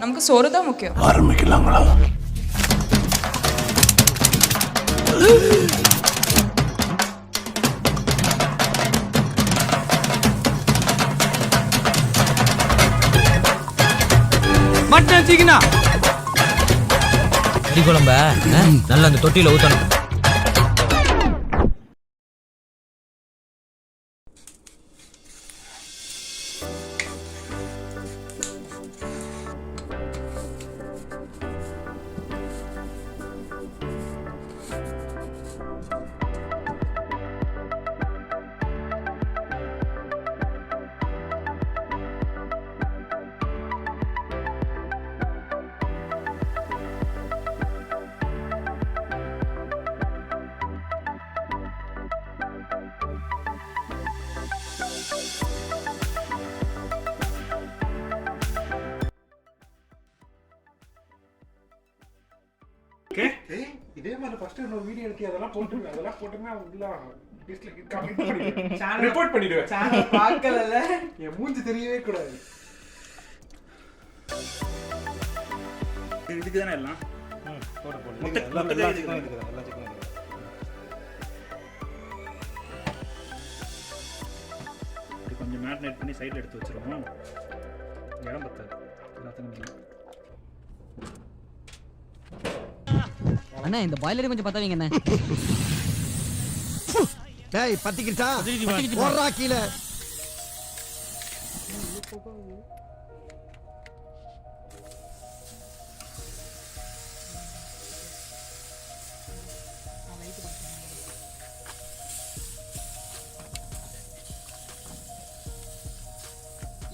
நமக்கு சோறு தான் முக்கியம். ஆரம்பிக்கலாங்களா? மட்டன் சிக்கனா அடி குழம்ப நல்லா அந்த தொட்டியில ஊத்தணும். இதே மாதிரி ஃபர்ஸ்ட் இன்னொரு வீடியோ எடுத்து அதெல்லாம் போட்டுமே அவங்கலாம் ரிப்போர்ட் பண்ணிடுவேன். சேனல் பார்க்கலல என் மூஞ்சி தெரியவே கூடாது. இதுக்கு தானே எல்லாம் எல்லா சிக்கனும் இருக்குது. கொஞ்சம் மேரினேட் பண்ணி சைடில் எடுத்து வச்சிருவோம். இடம் பத்தாது எல்லாத்துக்கும். அண்ணா இந்த பாய்லர் கொஞ்சம் பத்த வைங்க அண்ணா. டேய் பத்திக்கிட்டா போறா கீழ.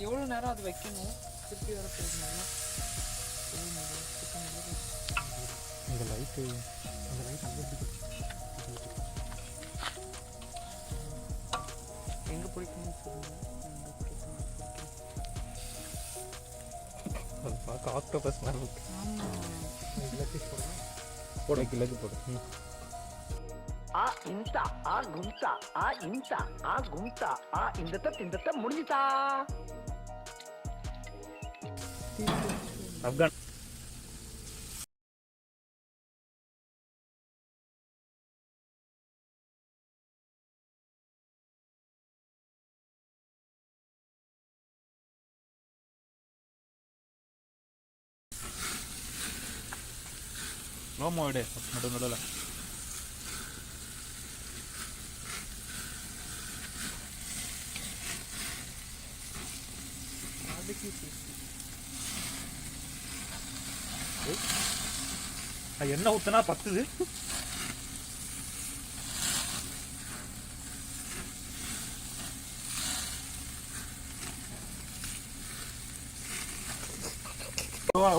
எவ்வளவு நேரம் அது வைக்கணும்? திருப்பி வர போகணும். இந்த லைட் எங்க பிடிக்கணும்னு சொல்லுங்க. அது பார்க்க ஆக்டோபஸ் மாதிரி இருக்கு. ஆமா. போடு. ஆ இன்தா ஆ கும்தா ஆ இன்தா ஆ கும்தா ஆ இந்த முடிஞ்சிட்டா. ஆப்கான் லோமோ விடு நடுவில். என்ன ஊத்துனா பத்துது.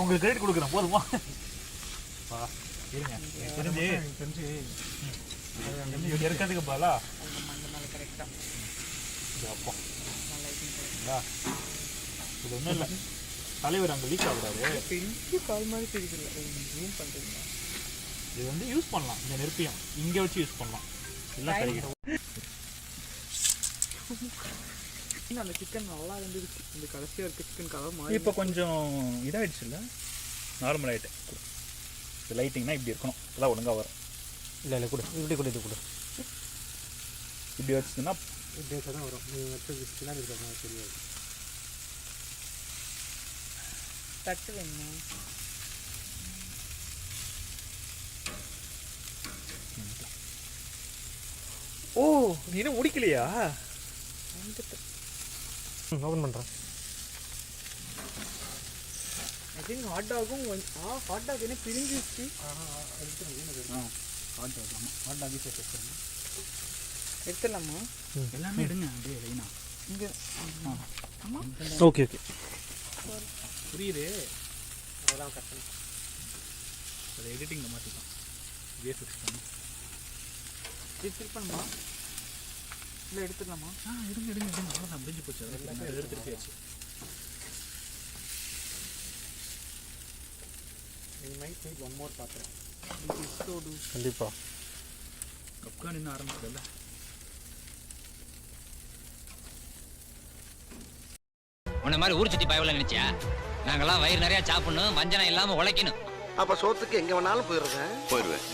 உங்களுக்கு கிரெடிட் கொடுக்குறேன் போதுமா? இருங்க தெரிஞ்சு இருக்கிறதுக்கு பாலா இது ஒன்றும் இல்லை. தலைவர் அங்கே லீக் ஆகுறாரு. பெரிய கால் மாதிரி தெரியுதுல்ல. ஜூம் பண்றீங்க. இது வந்து யூஸ் பண்ணலாம். இந்த நெருப்பியம் இங்கே வச்சு யூஸ் பண்ணலாம். எல்லாம் கிடைக்கும். அந்த சிக்கன் நல்லா இருந்துச்சு. இந்த கடைசியாக இருக்க சிக்கன் கலர் மாதிரி இப்போ கொஞ்சம் இதாகிடுச்சு இல்லை, நார்மல் ஆகிட்டு. இது லைட்டிங்னா இப்படி இருக்கணும், எல்லாம் ஒழுங்காக வரும். இல்லை கொடு, இப்படி கொடு, இது கொடு. இப்படி வச்சுன்னா இப்படி வச்சா தான் வரும். நீங்கள் வச்சு பின்னாடி இருக்காங்க தெரியாது. தட்டு வேணும். ஓ நீ இன்னும் முடிக்கலையா? ஓப்பன் பண்ணுறேன். ஐ திங்க் ஹாட் டாகும் ஹாட் டாக் என்ன பிரிஞ்சிச்சு. ஹாட் டாக் ஆமாம், ஹாட் டாக் சேர்த்து எடுத்துடலாமா? எல்லாமே எடுங்க அப்படியே லைனா இங்கே. ஓகே புரியுது. அதெல்லாம் கட்டணும். அதை எடிட்டிங்கில் மாற்றிக்கலாம். இதே ஃபிக்ஸ் பண்ணி ஃபில் பண்ணுமா? இல்லை எடுத்துடலாமா? எடுங்க அவ்வளோதான், முடிஞ்சு போச்சு. எல்லாமே எடுத்துருப்பியாச்சு. ஒன் மோர் பார்க்குறேன். கண்டிப்பா ஆப்கான் இன்னும் ஆரம்பிச்சதில்ல. உன்ன மாதிரி ஊர் சுத்தி பயவல நினைச்சியா? நாங்கெல்லாம் வயிறு நிறைய சாப்பிடணும், வஞ்சனம் இல்லாம உழைக்கணும். அப்ப சோத்துக்கு எங்க வேணாலும் போயிருவேன்.